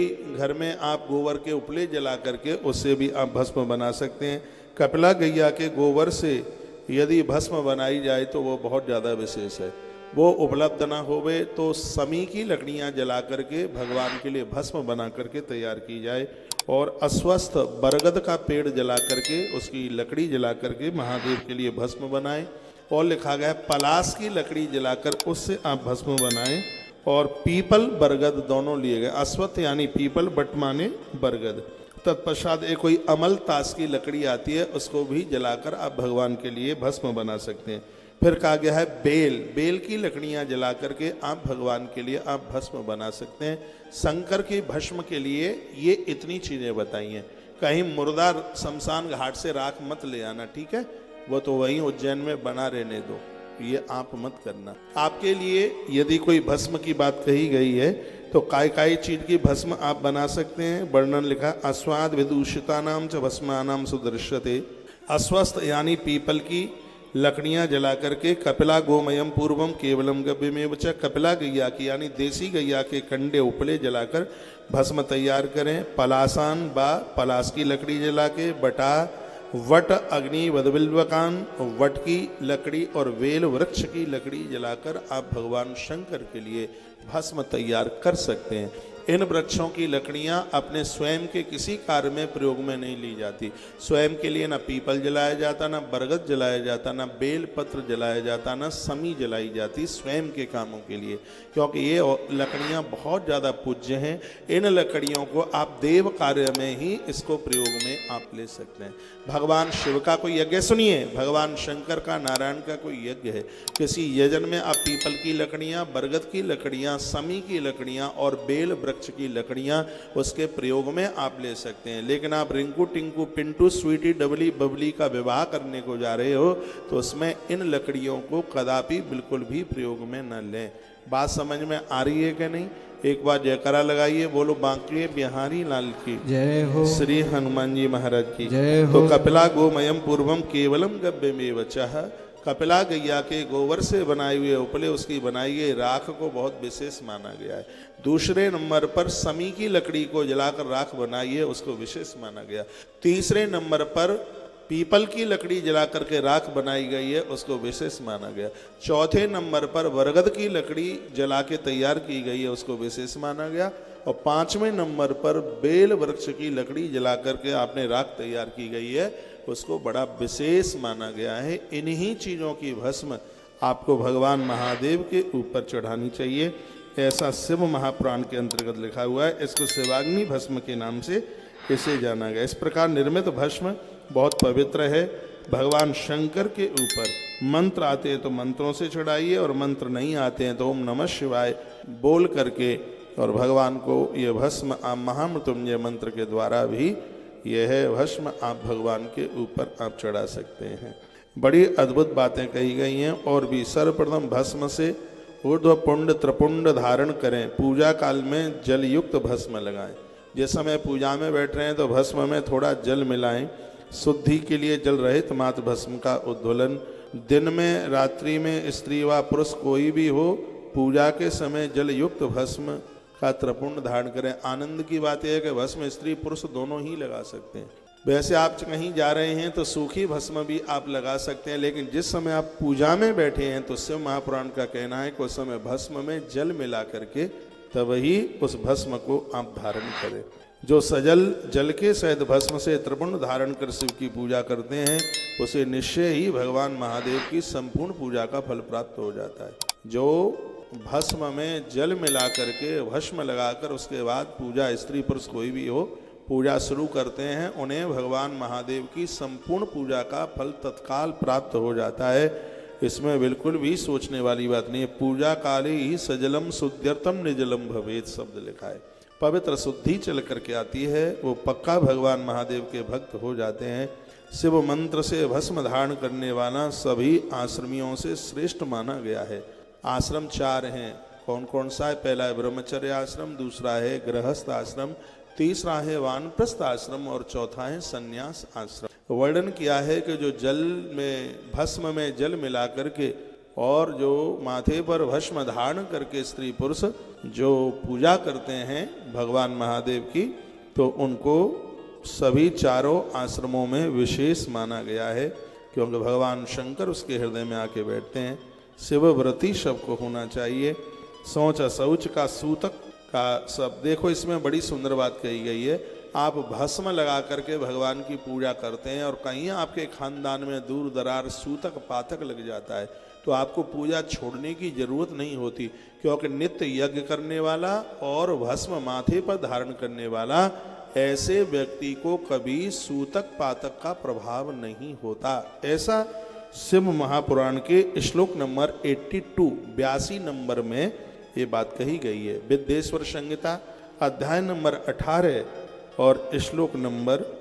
घर में आप गोबर के उपले जला करके उससे भी आप भस्म बना सकते हैं। कपिला गैया के गोबर से यदि भस्म बनाई जाए तो वो बहुत ज़्यादा विशेष है। वो उपलब्ध ना होवे तो समी की लकड़ियाँ जला करके भगवान के लिए भस्म बना करके तैयार की जाए, और अस्वस्थ बरगद का पेड़ जला करके उसकी लकड़ी जला करके महादेव के लिए भस्म बनाएं। और लिखा गया है पलास की लकड़ी जलाकर उससे आप भस्म बनाएं, और पीपल बरगद दोनों लिए गए। अश्वत्थ यानी पीपल, बट माने बरगद। तत्पश्चात एक कोई अमल ताश की लकड़ी आती है, उसको भी जलाकर आप भगवान के लिए भस्म बना सकते हैं। फिर कहा गया है बेल की लकड़ियां जला करके आप भगवान के लिए आप भस्म बना सकते हैं। शंकर की भस्म के लिए ये इतनी चीज़ें बताई हैं। कहीं मुर्दा शमशान घाट से राख मत ले आना, ठीक है, वो तो वहीं उज्जैन में बना रहने दो, ये आप मत करना। आपके लिए यदि कोई भस्म की बात कही गई है तो काय चीज की भस्म आप बना सकते हैं। वर्णन लिखा अस्वाद विदूषिता नाम च भस्मानाम सुदृश्यते। अस्वस्थ यानी पीपल की लकड़ियां जला करके कपिला गोमयम पूर्वम केवलम गव्यमेव च, कपिला गैया की यानी देसी गैया के कंडे उपले जलाकर भस्म तैयार करें। पलासान बा पलास की लकड़ी जला के, बटा वट अग्नि वदबिल्वकान वट की लकड़ी और वेल वृक्ष की लकड़ी जलाकर आप भगवान शंकर के लिए भस्म तैयार कर सकते हैं। इन वृक्षों की लकड़ियां अपने स्वयं के किसी कार्य में प्रयोग में नहीं ली जाती। स्वयं के लिए ना पीपल जलाया जाता, ना बरगद जलाया जाता, ना बेल पत्र जलाया जाता, ना समी जलाई जाती स्वयं के कामों के लिए, क्योंकि ये लकड़ियां बहुत ज़्यादा पूज्य हैं। इन लकड़ियों को आप देव कार्य में ही इसको प्रयोग में आप ले सकते हैं। भगवान शिव का कोई यज्ञ सुनिए, भगवान शंकर का, नारायण का कोई यज्ञ है, किसी यजन में आप पीपल की लकड़ियां, बरगद की लकड़ियां, समी की लकड़ियां और बेल वृक्ष की लकड़ियां उसके प्रयोग में आप ले सकते हैं। लेकिन आप रिंकू टिंकू पिंटू स्वीटी डबली बबली का विवाह करने को जा रहे हो तो उसमें इन लकड़ियों को कदापि बिल्कुल भी प्रयोग में न लें। बात समझ में आ रही है कि नहीं? एक बार जयकारा लगाइए, बोलो बांके बिहारी लाल की जय हो, श्री हनुमान जी महाराज की जय हो। तो कपिला गोमयम पूर्वम केवलम गव्यमेव चः, कपिला गैया के गोबर से बनाए हुए उपले, उसकी बनाई गई राख को बहुत विशेष माना गया है। दूसरे नंबर पर समी की लकड़ी को जलाकर राख बनाई है, उसको विशेष माना गया। तीसरे नंबर पर पीपल की लकड़ी जला करके राख बनाई गई है, उसको विशेष माना गया। चौथे नंबर पर बरगद की लकड़ी जला के तैयार की गई है, उसको विशेष माना गया। और पांचवें नंबर पर बेल वृक्ष की लकड़ी जला करके आपने राख तैयार की गई है, उसको बड़ा विशेष माना गया है। इन्हीं चीज़ों की भस्म आपको भगवान महादेव के ऊपर चढ़ानी चाहिए, ऐसा शिव महापुराण के अंतर्गत लिखा हुआ है। इसको शिवाग्नि भस्म के नाम से इसे जाना गया। इस प्रकार निर्मित भस्म बहुत पवित्र है। भगवान शंकर के ऊपर मंत्र आते हैं तो मंत्रों से चढ़ाइए, और मंत्र नहीं आते हैं तो ओम नमः शिवाय बोल करके और भगवान को ये भस्म आप महामृत्युंजय मंत्र के द्वारा भी यह भस्म आप भगवान के ऊपर आप चढ़ा सकते हैं। बड़ी अद्भुत बातें कही गई हैं। और भी सर्वप्रथम भस्म से ऊर्ध्व पुंड त्रिपुंड धारण करें, पूजा काल में जल युक्त भस्म लगाएं। जिस समय पूजा में बैठ रहे हैं तो भस्म में थोड़ा जल मिलाएं। शुद्धि के लिए जल रहित मात्र भस्म का उद्दोलन। दिन में रात्रि में स्त्री व पुरुष कोई भी हो, पूजा के समय जल युक्त भस्म का त्रिपुंड धारण करें। आनंद की बात यह है कि भस्म स्त्री पुरुष दोनों ही लगा सकते हैं। वैसे आप कहीं जा रहे हैं तो सूखी भस्म भी आप लगा सकते हैं, लेकिन जिस समय आप पूजा में बैठे हैं तो शिव महापुराण का कहना है कि उस समय भस्म में जल मिला करके तब ही उस भस्म को आप धारण करें। जो सजल जल के सहित भस्म से त्रिपुंड धारण कर शिव की पूजा करते हैं, उसे निश्चय ही भगवान महादेव की संपूर्ण पूजा का फल प्राप्त हो जाता है। जो भस्म में जल मिला करके भस्म लगाकर उसके बाद पूजा स्त्री पुरुष कोई भी हो पूजा शुरू करते हैं, उन्हें भगवान महादेव की संपूर्ण पूजा का फल तत्काल प्राप्त हो जाता है। इसमें बिल्कुल भी सोचने वाली बात नहीं है। पूजा काले ही सजलम शुद्ध्यर्थम निजलम भवेत शब्द लिखा है। पवित्र शुद्धि चल करके आती है, वो पक्का भगवान महादेव के भक्त हो जाते हैं। शिव मंत्र से भस्म धारण करने वाला सभी आश्रमियों से श्रेष्ठ माना गया है। आश्रम 4 हैं, कौन कौन सा है? पहला है ब्रह्मचर्य आश्रम, दूसरा है गृहस्थ आश्रम, तीसरा है वानप्रस्थ आश्रम और चौथा है संन्यास आश्रम। वर्णन किया है कि जो जल में भस्म में जल मिला करके और जो माथे पर भस्म धारण करके स्त्री पुरुष जो पूजा करते हैं भगवान महादेव की, तो उनको सभी चारों आश्रमों में विशेष माना गया है, क्योंकि भगवान शंकर उसके हृदय में आके बैठते हैं। शिवव्रती सबको होना चाहिए। शौच अशौच का सूतक का सब देखो, इसमें बड़ी सुंदर बात कही गई है। आप भस्म लगा करके भगवान की पूजा करते हैं और कहीं आपके खानदान में दूर दरार सूतक पातक लग जाता है तो आपको पूजा छोड़ने की जरूरत नहीं होती, क्योंकि नित्य यज्ञ करने वाला और भस्म माथे पर धारण करने वाला ऐसे व्यक्ति को कभी सूतक पातक का प्रभाव नहीं होता। ऐसा शिव महापुराण के श्लोक नंबर 82 नंबर में ये बात कही गई है। विद्येश्वर संहिता अध्याय नंबर 18 और श्लोक नंबर